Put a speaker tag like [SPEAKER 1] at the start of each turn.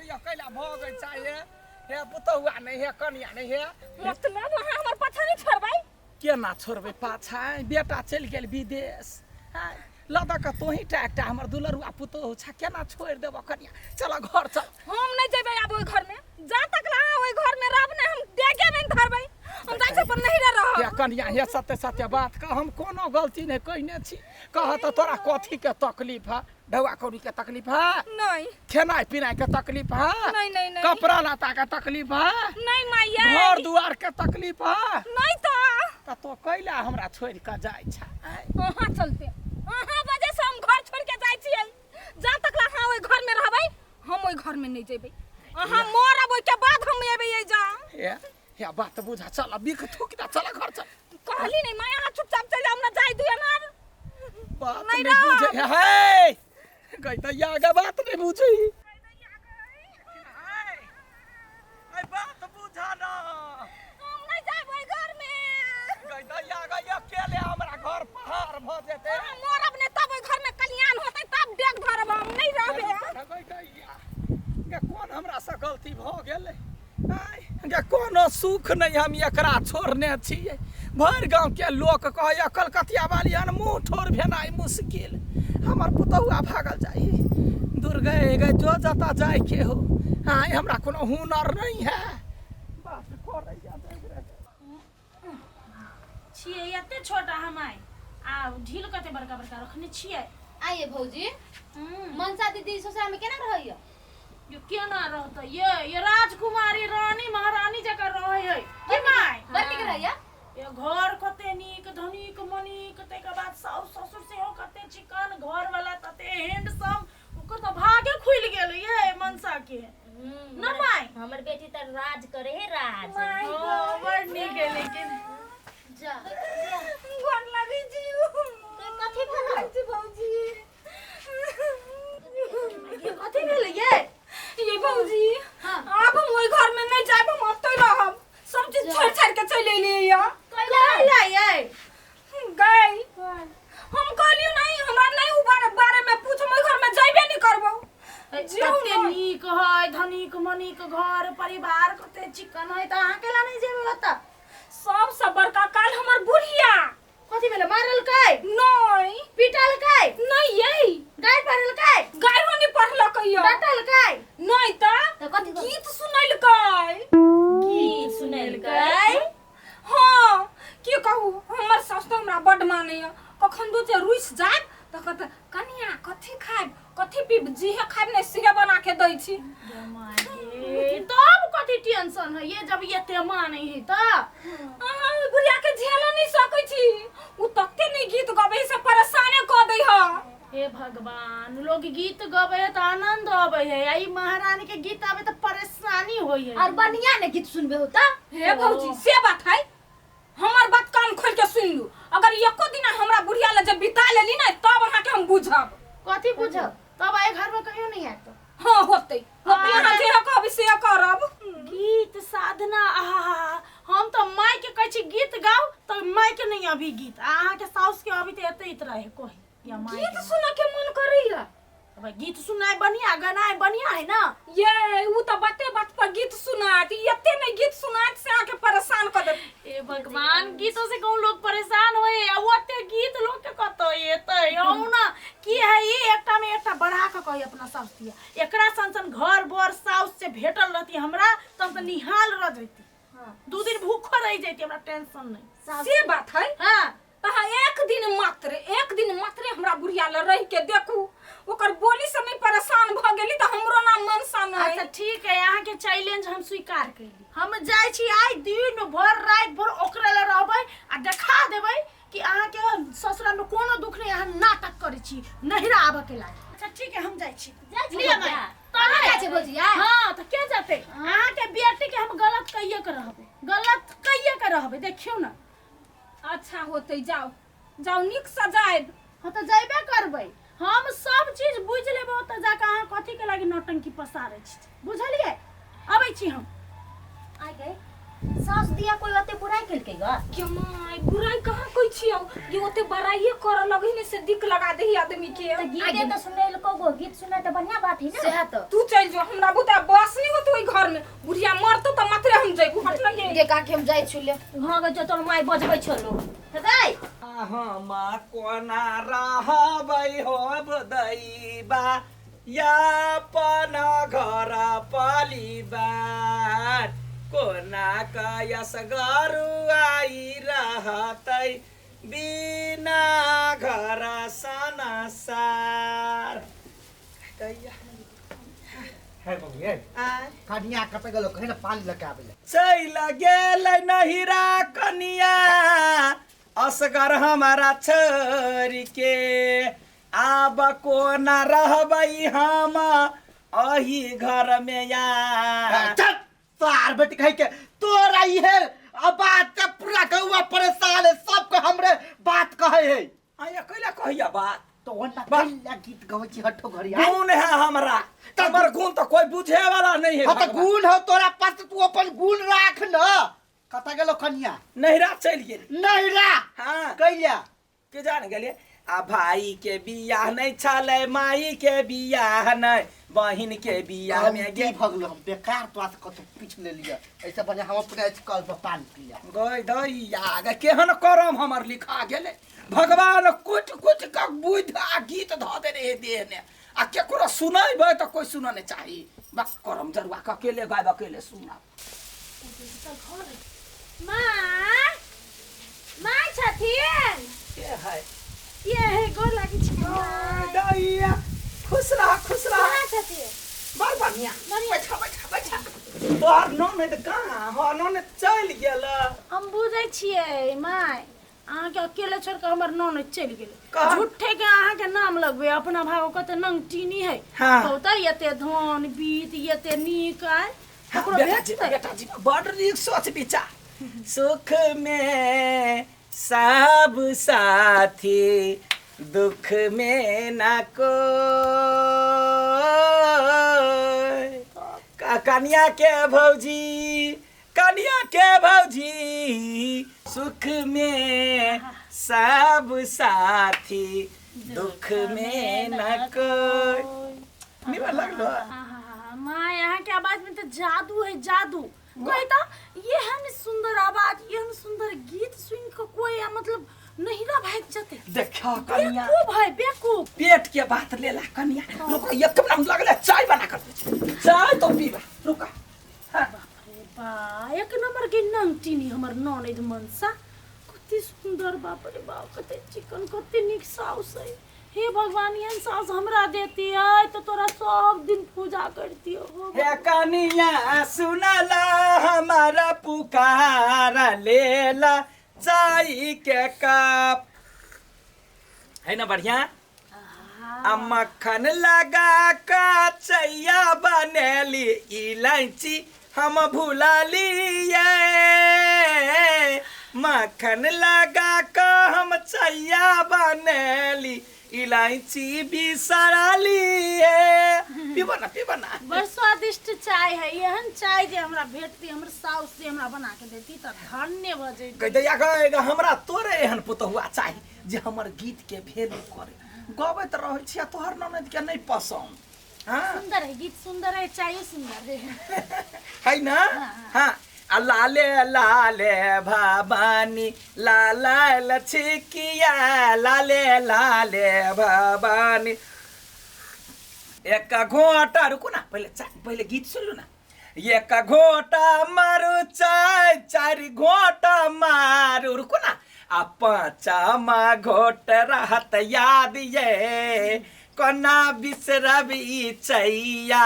[SPEAKER 1] ये कैला भगै चाहिए हे पुतौआ नहीं हे कनिया नहीं हे
[SPEAKER 2] मतलब वहां हमर पाछा नहीं छोड़बै
[SPEAKER 1] केना छोड़बै पाछा बेटा चल गेल विदेश हां लदा का तोही टाटा हमर दुलरुआ पुतौ छ केना छोड़ देब कनिया चल घर चल
[SPEAKER 2] हम नहीं जेबै आब ओइ घर में जा तक रहा ओइ घर में रहब ने हम देखे नहीं धरबै हम जाय से पर नहीं रह
[SPEAKER 1] हे कनिया हे सत्य सत्य बात का हम कोनो गलती नहीं कइने छी कह त तोरा कथी के तकलीफ है ढौआ कौड़ी के तकलीफ है
[SPEAKER 2] नहीं
[SPEAKER 1] खेनाई पिनाई के तकलीफ है
[SPEAKER 2] नहीं
[SPEAKER 1] कपड़ा लता के तकलीफ है
[SPEAKER 2] नहीं माइया
[SPEAKER 1] घर दुआर के तकलीफ है
[SPEAKER 2] नहीं
[SPEAKER 1] तो कैला हमरा छोड़ के जाय छ
[SPEAKER 2] वहां चलते वहां वजह से हम घर छोड़ के जाय छियै जा तक हाँ ओइ घर में रहबै हम ओइ घर में नहीं जेबै अहाँ मरब ओइ के बाद हम एबै ए जा
[SPEAKER 1] हे बात बुझा चल बिख थूक दा चल घर चल
[SPEAKER 2] कहली नहीं माया हाथ चुपचाप चल जा हमरा जाय दियो ना
[SPEAKER 1] बात नहीं बुझे हे गई त यागा बात नहीं बुझी आई बात बुझा ना
[SPEAKER 2] हम नहीं जाबै घर में
[SPEAKER 1] गई त यागा अकेले हमरा घर पहाड़ भ जेते
[SPEAKER 2] हम मरब ने तब ओइ घर में कल्याण होतै तब डेग धरब हम नहीं रहबै
[SPEAKER 1] के कोन हमरा से गलती भ गेलै के कोनो सुख नहीं हम एकरा छोड़ने छियै भर गांव के लोग कहे कलकतिया वाली अन मुंह ठोर भेनाई मुश्किल हमर पुतौआ भागल जाई दुर्गे गए जो जता जाय के हो हां हमरा कोनो हुनर नहीं है बात करे जा
[SPEAKER 3] छिए एते छोटा हमाय आ ढील कते बड़का बड़का रखने छिए
[SPEAKER 4] आइए भौजी मनसा दीदी ससुराल में केना रहइयो
[SPEAKER 3] यो केना रहत ये राजकुमारी रानी महारानी जका रहै है के माय
[SPEAKER 4] बड़ नीक रहइया
[SPEAKER 3] ये घर कते नीक धनिक मनिक तैके बाद साउस ससुर से हो कते चिकन घर वाला तते हैंडसम ओकर तो भागे खुल गेल ये मनसा के न माय
[SPEAKER 4] हमर बेटी त राज करे है राज
[SPEAKER 3] ओ बड़ नीक है लेकिन
[SPEAKER 4] जा
[SPEAKER 2] गोर लगी जीव
[SPEAKER 4] तो कथि भला
[SPEAKER 2] भौजी
[SPEAKER 3] ये कथि भेल ये
[SPEAKER 2] भौजी
[SPEAKER 4] हां
[SPEAKER 2] अब हम ओइ घर में नहीं जाब हम अतै रहब सब चीज छोड़ छाड़ के चले एलियै
[SPEAKER 3] कैला ये
[SPEAKER 2] गई हम कहलियो नहीं हमरा नहीं बारे में पूछ हम घर में जाइबे नहीं करबो
[SPEAKER 3] कते नीक है धनिक मनिक घर परिवार कते चिकन है त अहाँ केला नहीं जेबे ओता
[SPEAKER 2] सबसे बड़का काल हमर बुढ़िया
[SPEAKER 3] कथि भेल मारल कै
[SPEAKER 2] नहीं
[SPEAKER 3] पिटल कै
[SPEAKER 2] नहीं यही
[SPEAKER 3] गाय पड़ल कै
[SPEAKER 2] गाय नहीं पढ़लकैया
[SPEAKER 3] डटल कै
[SPEAKER 2] नहीं त
[SPEAKER 4] कथि
[SPEAKER 2] गीत सुनैलकै
[SPEAKER 3] की सुनेलकै
[SPEAKER 2] हां की कहू हमर सास तो हमरा बड मानैया कखन दो जे रुइस जाय त कहत कनिया कथि खाइब कथि पीब जीहे खाइब नै सिहे बना के दै छी
[SPEAKER 3] तब कथि टेंशन है ये जब ये ते मानै है त
[SPEAKER 2] अहाँ बुढ़िया के झेल नहीं सकै छी उ तते नहीं गीत गबै से परेशाने क दै ह
[SPEAKER 3] हे भगवान लोग गीत गबे त आनंद आबे है आई महारानी के गीत आबे त परेशानी होय है
[SPEAKER 4] और बढ़िया ने गीत सुनबे होता
[SPEAKER 2] हे भौजी से बात है हमर बात कान खोल के सुन लू अगर एको दिन हमरा बुढ़िया ले जब बिता लेली ना तब अहाँ के हम बुझब
[SPEAKER 3] कथि बुझब तब आए घर में कहियो नहीं आत
[SPEAKER 2] हां होतै अहाँ जे कहबै से करब
[SPEAKER 3] गीत साधना आहा हम तो माय के कहै छी गीत गाओ तो माय के नहीं अभी गीत अहाँ के साउस के अभी त एते इतरा है कोई या माय
[SPEAKER 2] गीत सुन के मन करैया
[SPEAKER 3] अब गीत सुनाए बढ़िया गाना बढ़िया है ना
[SPEAKER 2] ये उ त बाते बात पर गीत सुनात एते नहीं गीत सुनात से आके परेशान कर दे
[SPEAKER 3] ए भगवान गीतों से कौन लोग परेशान होए आ ओते गीत लोग के कतो एते औ ना की है ये एकटा में एकटा बढ़ा के कही अपना साउस दिया एकरा संसन घर बर साउस से भेटल रहती हमरा तब त निहाल रह जैती हां दो दिन भूखो रह जैती हमरा टेंशन नहीं
[SPEAKER 2] से बात है
[SPEAKER 3] हां
[SPEAKER 2] तहा एक दिन मात्र हमरा बुढ़िया ल रह के देखू ओकर बोली से नहीं परेशान भ गेली त हमरो नाम मनसा नहीं
[SPEAKER 3] अच्छा ठीक है यहाँ के चैलेंज हम स्वीकार कैली हम जाय छी आई दिन भर रात भर ओकरे ले रहबै आ देखा देबै कि अहाँ के ससुरा में कोनो दुख नहीं अहाँ नाटक करै छी नहिरा आबे के लागे अच्छा ठीक है हम जाय छी
[SPEAKER 4] लिया मैं तने जाय छै भौजी
[SPEAKER 3] हां त के जाते अहाँ के बेटी के हम गलत कहिए के रहबै देखियो ना
[SPEAKER 2] अच्छा होतै जाओ निक सजाएब
[SPEAKER 3] हां त जाइबे करबै हम सब चीज बुझ लेबो त जाके अहाँ कथि के लागी नौटंकी पसारै छी बुझलिए आबै छी हम
[SPEAKER 4] आइ गए सास दिया कोई ओते बुराई केलकै ग
[SPEAKER 2] के माय बुराई कहां कोई छियो ये ओते बड़ाई कर लगै ने से दिक लगा देही आदमी के
[SPEAKER 4] त गीत त सुनै ल को गीत सुनै त बढ़िया बात है ना
[SPEAKER 2] से त तू चल जो हमरा बुता बस बुढ़िया मरतो त मात्रे हम जइबू हट लगे
[SPEAKER 4] गे काकी हम जाइ छुले हां गे जो तोर माई बजबै छलो हेतै
[SPEAKER 1] हम कोना रहबै हो बदैबा यापन घर परिवार कोना कयस गरुआई रहतै बिना घर संसार दैया
[SPEAKER 5] है बबू है कनिया कते गेलो कहीं ना पानी लगा आबे
[SPEAKER 1] चल गेलै नहिरा कनिया असगर हमारा छोरी के आब कोना रहबै हम अही घर में यार
[SPEAKER 5] तार बेटी कह के तोरा ई है अब बात का पूरा गौवा परेशान है सबको हमरे बात कहे है
[SPEAKER 1] आया कैला कहिया बात
[SPEAKER 5] तो वना कैला गीत गवे छी हट्ठो घरी आ
[SPEAKER 1] गुण है हमरा हमर गुण तो कोई बुझे वाला नहीं है
[SPEAKER 5] तो
[SPEAKER 1] भगवान।
[SPEAKER 5] गुण हो तोरा पास तू अपन गुण राख न कता गेलो कनिया
[SPEAKER 1] नहिरा चल गेल
[SPEAKER 5] नहीं रा
[SPEAKER 1] हाँ
[SPEAKER 5] कैला
[SPEAKER 1] के जान गेलिए आ भाई के बियाह नहीं छले माई के बियाह नहीं बहिन के बियाह में गे
[SPEAKER 5] भगलो हम बेकार तो आस कत पीछ ले लिया ऐसा बने हम अपने कल पर पानी पिया
[SPEAKER 1] गई दैया गे केहन करम हमर लिखा गेले भगवान कुछ कुछ का बुध आ गीत ध दे रे देह ने आ केकरो सुनाइबे त कोई सुन नहीं चाही बस करम जरुआ के अकेले गायब अकेले सुना
[SPEAKER 3] माँ माँ छथिन
[SPEAKER 1] के है
[SPEAKER 3] ये है गोर लागी छी
[SPEAKER 1] दैया खुश रह
[SPEAKER 3] कहाँ छथिन
[SPEAKER 1] बार बढ़िया बैठा बैठा बैठा तोहर नाम नहीं त कहाँ हो नाम ने चल गेल
[SPEAKER 3] हम बुझै छियै माय अहाँ के अकेले छोड़ के हमर नन चलि गेल
[SPEAKER 1] कहाँ?
[SPEAKER 3] झूठे के अहाँ के नाम लगबे अपना भाव कते नंग टीनी है
[SPEAKER 1] हाँ।
[SPEAKER 3] कहता यते धन बीत यते नीक आय ककरो
[SPEAKER 1] बेटा जी बड़ नीक सोच विचार सुख में सब साथी दुख में ना कोई कन्या के भौजी सुख में सब साथी दुख में न कोई निमन लगलो
[SPEAKER 3] माँ यहाँ के आवाज में तो जादू है जादू कोई तो ये हम सुंदर आवाज ये हम सुंदर गीत सुन के कोई मतलब नहिरा भाग जते
[SPEAKER 1] देखा कन्या
[SPEAKER 3] बेकूफ है बेकूफ
[SPEAKER 1] पेट के बात लेला कन्या रुको एक नाम लगले चाय बना कर दे चाय तो पीबा रुका हाँ।
[SPEAKER 3] अरे बा एक नंबर के नंगटीनी हमर ननद मनसा कते सुंदर बाप रे बाप कते चिकन कते निक साउस है हे भगवान ये साउस हमरा देती है तो तोरा सब दिन पूजा करती हो
[SPEAKER 1] हे कनिया सुनला हमारा पुकारा लेला चाय के कप है ना बढ़िया आ मक्खन लगा का चैया बनेली इलायची हम भुला लिए मक्खन लगा का हम चैया बनेली इलायची भी सरा लिए पीबो ना
[SPEAKER 3] बड़ स्वादिष्ट चाय है यहन चाय जे हमरा भेटती हमर साउस से हमरा बना के देती त धन्य भ जइती
[SPEAKER 1] गदैया गएगा हमरा तोरे एहन पुतहुआ चाही जे हमर गीत के भेलू करे गबैत रहै छिया तोहर ननद के नहीं पसंद हां
[SPEAKER 3] सुंदर है गीत सुंदर है चाय सुंदर है
[SPEAKER 1] है ना हां लाले लाले भवानी लाला लछकिया लाले लाले भवानी एक घोटा रुको ना पहले गीत सुन लो ना एक घोटा मारू चाय चार घोटा मारू रुको ना आ पांचमा घोट रहत याद ये कोना बिसरब ई चैया